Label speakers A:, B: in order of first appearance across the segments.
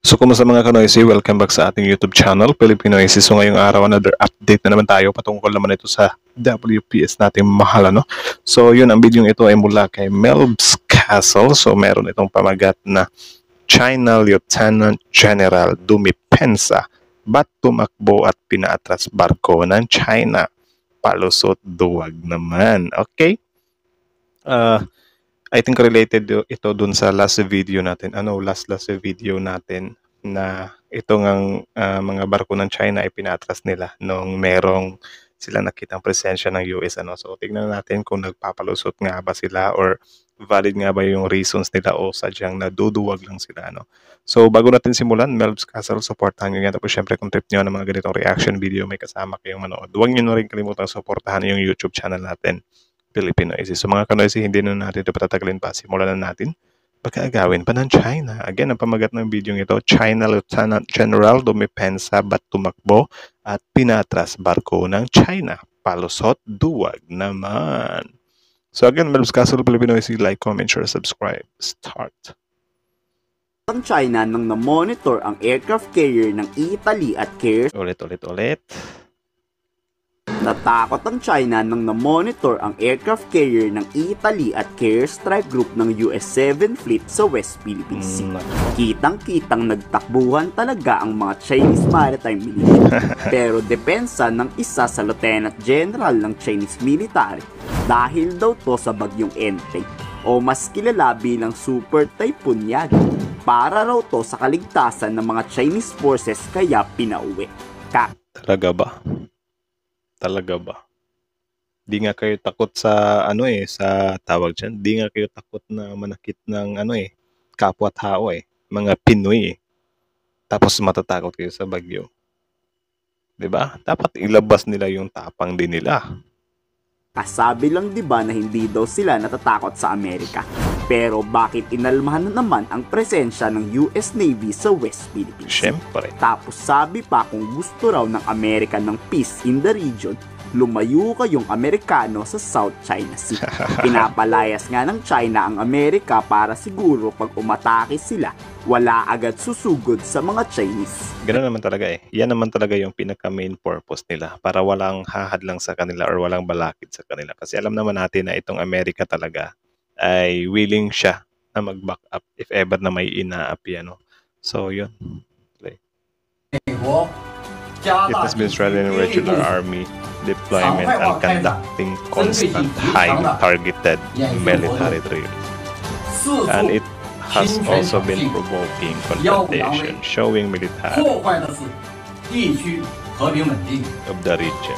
A: So, kumusta mga kanoisy? Welcome back sa ating YouTube channel, Pilipinoisy. So, ngayong araw, another update na naman tayo patungkol naman ito sa WPS natin mahal, ano? So, yun, ang video ito ay mula kay Melbs Castle. So, meron itong pamagat na China Lieutenant General dumipensa, ba't tumakbo at pinaatras barko ng China? Palusot duwag naman. Okay? I think related ito dun sa last video natin. Last video natin na ito ngang mga barko ng China ay pinatras nila nung merong sila nakitang presensya ng US. So tingnan natin kung nagpapalusot nga ba sila or valid nga ba yung reasons nila o sadyang naduduwag lang sila. So bago natin simulan, Melbs Castle, supportahan nyo yan. Tapos syempre kung trip nyo ng mga ganitong reaction video, may kasama kayong manood. Huwag nyo na rin kalimutang supportahan yung YouTube channel natin, Pilipinoisy. So mga kanoisy, hindi na natin ito patatagalin pa. Simulan na natin. Pagkaagawin pa ng China. Again, ang pamagat ng video ito, China Lieutenant General dumipensa ba't tumakbo at pinatras barko ng China. Palusot duwag naman. So again, Melbs Castle, Pilipinoisy, like, comment, share, subscribe. Start.
B: Ang China nang na-monitor ang aircraft carrier ng Italy at Cares.
A: Ulit.
B: Natakot ang China nang na-monitor ang aircraft carrier ng Italy at Care Strike Group ng US 7 Fleet sa West Philippine Sea. Kitang-kitang nagtakbuhan talaga ang mga Chinese maritime military. Pero depensa ng isa sa Lieutenant General ng Chinese military dahil daw to sa bagyong Entei o mas kilala bilang Super Typhoon Yagi. Para raw to sa kaligtasan ng mga Chinese forces kaya pinauwi.
A: Talaga ba? Di nga kayo takot sa sa tawag diyan. Di nga kayo takot na manakit ng kapwa-tao mga Pinoy Tapos matatakot kayo sa bagyo. 'Di ba? Dapat ilabas nila yung tapang din nila.
B: Kasabi lang 'di ba na hindi daw sila natatakot sa Amerika. Pero bakit inalmahan na naman ang presensya ng US Navy sa West Philippines?
A: Siyempre.
B: Tapos sabi pa kung gusto raw ng Amerika ng peace in the region, lumayo kayong Amerikano sa South China Sea. Pinapalayas nga ng China ang Amerika para siguro pag umatake sila, wala agad susugod sa mga Chinese.
A: Ganoon naman talaga Yan naman talaga yung pinaka-main purpose nila, para walang hahadlang sa kanila or walang balakid sa kanila. Kasi alam naman natin na itong Amerika talaga ay willing siya na mag-back up if ever na may inaapi. So yun. Play. It has been strengthening regular army deployment and conducting constant highly targeted military drills. And it has also been provoking confrontation, showing military of the region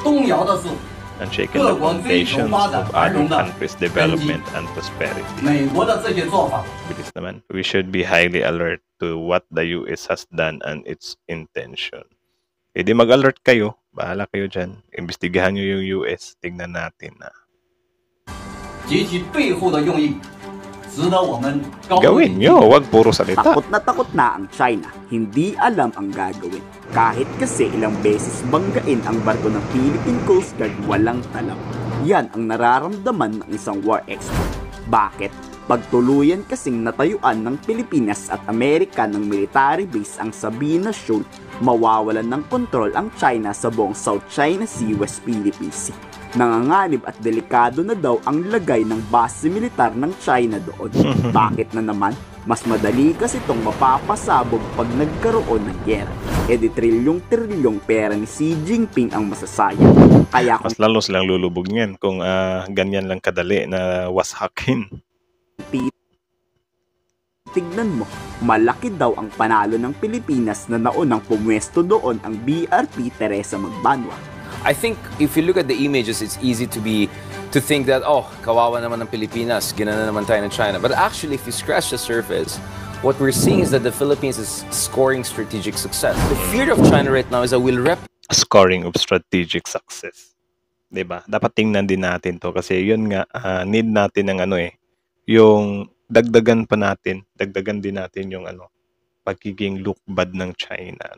A: and shaking the foundations of other countries' development and prosperity. Bilis naman. We should be highly alert to what the US has done and its intention. Di mag-alert kayo. Bahala kayo dyan. Imbestigahan nyo yung US. Tingnan natin na. Gawin nyo. Huwag puro salita.
B: Takot na ang China. Hindi alam ang gagawin. Kahit kasi ilang beses banggain ang barko ng Philippine Coast Guard, walang talam. Yan ang nararamdaman ng isang war expert. Bakit? Pagtuluyan kasing natayuan ng Pilipinas at Amerika ng military base ang Sabina Shoal, mawawalan ng kontrol ang China sa buong South China Sea, West Philippine Sea. Nanganganib at delikado na daw ang lagay ng base militar ng China doon. Bakit na naman? Mas madali kasi itong mapapasabog pag nagkaroon ng gera. Trilyong pera ni Xi Jinping ang masasayang. Kaya
A: mas lalo silang lulubog niyan kung ganyan lang kadali na washakin.
B: Tignan mo, malaki daw ang panalo ng Pilipinas na naunang pumwesto doon ang BRP Teresa Magbanwa.
C: I think if you look at the images, it's easy to think that, kawawa naman ng Pilipinas, ginana naman tayo ng China. But actually, if you scratch the surface, what we're seeing is that the Philippines is scoring strategic success. The fear of China right now is that we'll
A: scoring of strategic success. 'Di ba? Dapat tingnan din natin 'to kasi yun nga need natin ng yung dagdagan din natin yung pagiging lukbad ng China.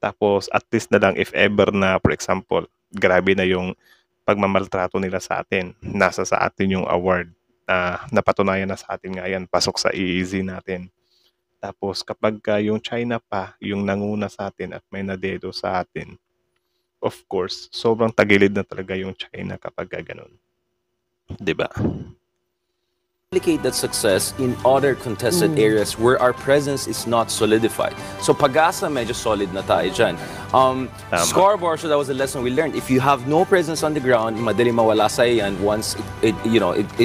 A: Tapos at least na lang if ever na, for example, grabe na yung pagmamaltrato nila sa atin. Nasa sa atin yung award. Napatunayan na sa atin nga yan. Pasok sa EEZ natin. Tapos kapagka yung China pa yung nanguna sa atin at may nadedo sa atin, of course, sobrang tagilid na talaga yung China kapagka gano'n. 'Di ba?
C: Replicate that success in other contested areas where our presence is not solidified. So Pagasa medyo solid na tayo dyan. Scoreboard, so that was a lesson we learned. If you have no presence on the ground, madali mawala sa'yo yan once it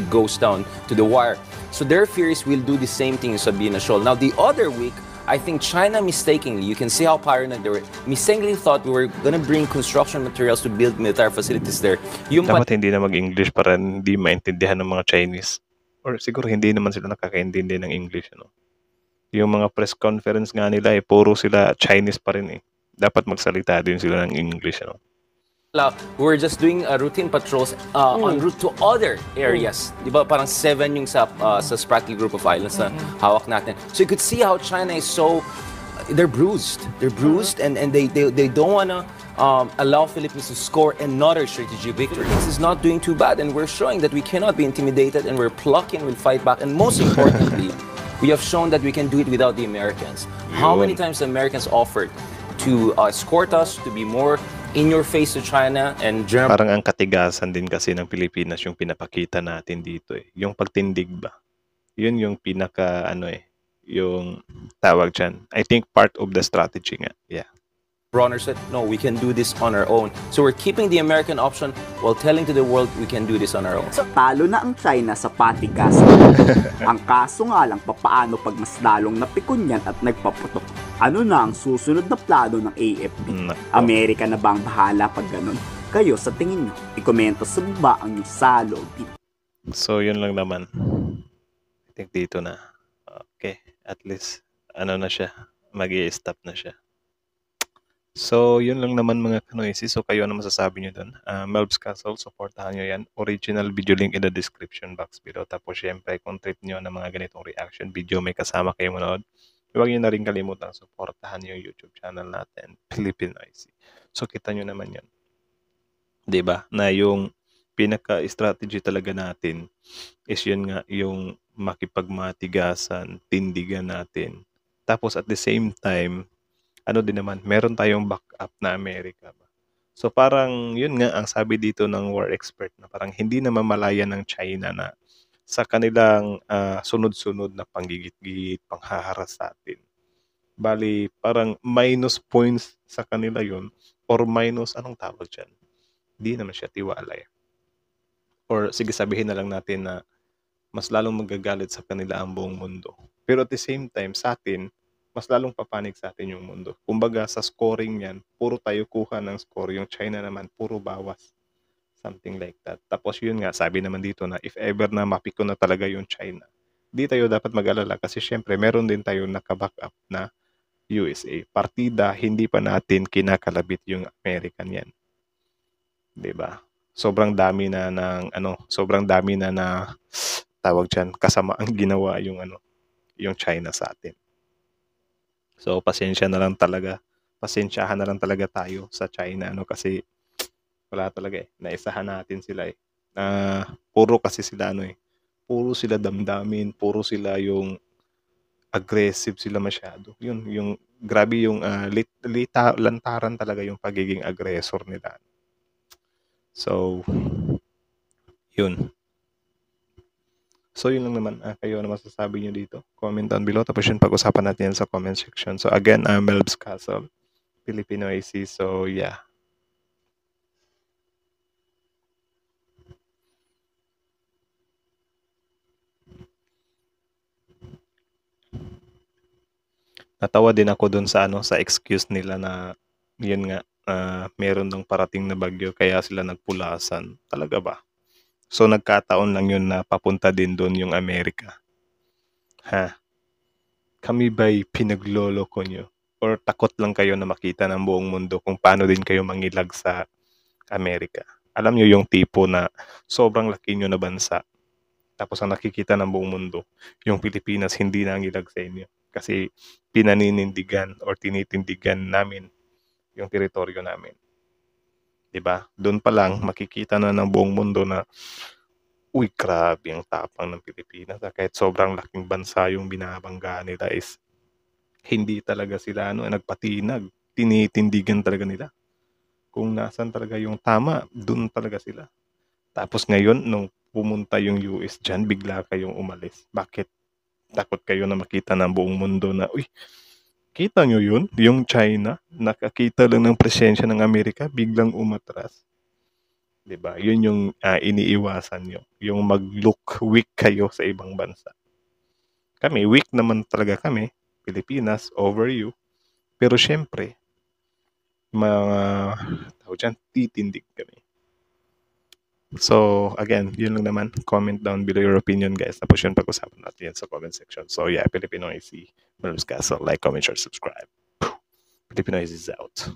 C: goes down to the wire. So their fears will do the same thing in Sabina Shoal. Now the other week, I think China mistakenly, you can see how paranoid they were, mistakenly thought we were gonna bring construction materials to build military facilities there. Yung
A: Dapat hindi na mag-English para hindi maintindihan ng mga Chinese. Or siguro hindi naman sila nakakaintindi ng English, ano. Yung mga press conference nga nila puro sila Chinese pa rin eh. Dapat magsalita din sila ng English, ano.
C: we're just doing routine patrols en route to other areas. Di ba parang 7 yung sa Spratly group of islands na hawak natin. So you could see how China is so, they're bruised. They're bruised and they don't wanna allow Philippines to score another strategic victory. This is not doing too bad, and we're showing that we cannot be intimidated, and we're plucking, we'll fight back, and most importantly, we have shown that we can do it without the Americans. How many times the Americans offered to escort us, to be more in your face to China and Germany?
A: Parang ang katigasan din kasi ng Pilipinas yung pinapakita natin dito eh. Yung pagtindig ba? Yun yung pinaka yung tawag dyan. I think part of the strategy nga. Yeah.
C: Bronner said, no, we can do this on our own. So we're keeping the American option while telling to the world we can do this on our own.
B: So, talo na ang China sa patigas. Ang kaso nga lang, papaano pag mas lalong napikon yan at nagpaputok? Ano na ang susunod na plano ng AFP? Amerika na ba ang bahala pag ganun? Kayo sa tingin nyo, ikomento sa baba ang yung salogin.
A: So, yun lang naman. I think dito na. Okay. At least, na siya. Mag-i-stop na siya. So, yun lang naman mga kanoisi. So, kayo ano masasabi nyo dun? Melb's Castle, supportahan nyo yan. Original video link in the description box below. Tapos, syempre, kung trip nyo ng mga ganitong reaction video, may kasama kayo manood. Huwag nyo na rin kalimutan supportahan yung YouTube channel natin, Philippine IC. So, kita nyo naman yun. Diba? Na yung pinaka-strategy talaga natin is yun nga, yung makipagmatigasan, tindigan natin. Tapos, at the same time, din naman, meron tayong backup na Amerika ba. So parang yun nga ang sabi dito ng war expert na parang hindi na mamalayan ng China na sa kanilang sunod-sunod na panggigit-git, panghaharas sa atin. Bali, parang minus points sa kanila yun or minus, anong tawag dyan? Hindi naman siya tiwala eh. Or sige sabihin na lang natin na mas lalong magagalit sa kanila ang buong mundo. Pero at the same time, sa atin, mas lalong papanig sa atin yung mundo. Kumbaga sa scoring yan, puro tayo kuha ng score. Yung China naman, puro bawas. Something like that. Tapos yun nga, sabi naman dito na if ever na mapiko na talaga yung China, di tayo dapat mag-alala kasi syempre meron din tayo naka-backup na USA. Partida, hindi pa natin kinakalabit yung American yan. Diba? Sobrang dami na tawag dyan, kasama ang ginawa yung China sa atin. So, pasensyahan na lang talaga tayo sa China, kasi wala talaga naisahan natin sila puro kasi sila puro sila damdamin, puro sila yung aggressive sila masyado. Yun, yung grabe yung lantaran talaga yung pagiging aggressor nila. So, yun. So, yun lang naman. Kayo na masasabi nyo dito? Comment down below. Tapos yun, pag-usapan natin yan sa comment section. So, again, Melb's Castle, Filipino IC. So, yeah. Natawa din ako dun sa sa excuse nila na yun nga, meron ng parating na bagyo kaya sila nagpulasan. Talaga ba? So, nagkataon lang yun na papunta din doon yung Amerika. Kami ba'y pinagloloko nyo? Or takot lang kayo na makita ng buong mundo kung paano din kayo mangilag sa Amerika? Alam nyo yung tipo na sobrang laki nyo na bansa. Tapos ang nakikita ng buong mundo, yung Pilipinas hindi nangilag sa inyo. Kasi pinaninindigan or tinitindigan namin yung teritoryo namin. Diba? Doon pa lang makikita na ng buong mundo na uy, grabe ang tapang ng Pilipinas. Kahit sobrang laking bansa yung binabangga nila is hindi talaga sila nagpatinag. Tinitindigan talaga nila. Kung nasan talaga yung tama, dun talaga sila. Tapos ngayon, nung pumunta yung US dyan, bigla kayong umalis. Bakit? Takot kayo na makita ng buong mundo na, uy, kita nyo yun? Yung China, nakakita lang ng presensya ng Amerika, biglang umatras. 'Di ba? Yun yung iniiwasan nyo. Yung mag-look weak kayo sa ibang bansa. Kami, weak naman talaga kami, Pilipinas, over you. Pero syempre, mga tawag dyan, titindig kami. So, again, yun lang naman. Comment down below your opinion, guys. Tapos yun, pag-usapan natin yan sa comment section. So, yeah, Filipino AC, Mel's Castle. Like, comment, share, subscribe. Filipino AC is out.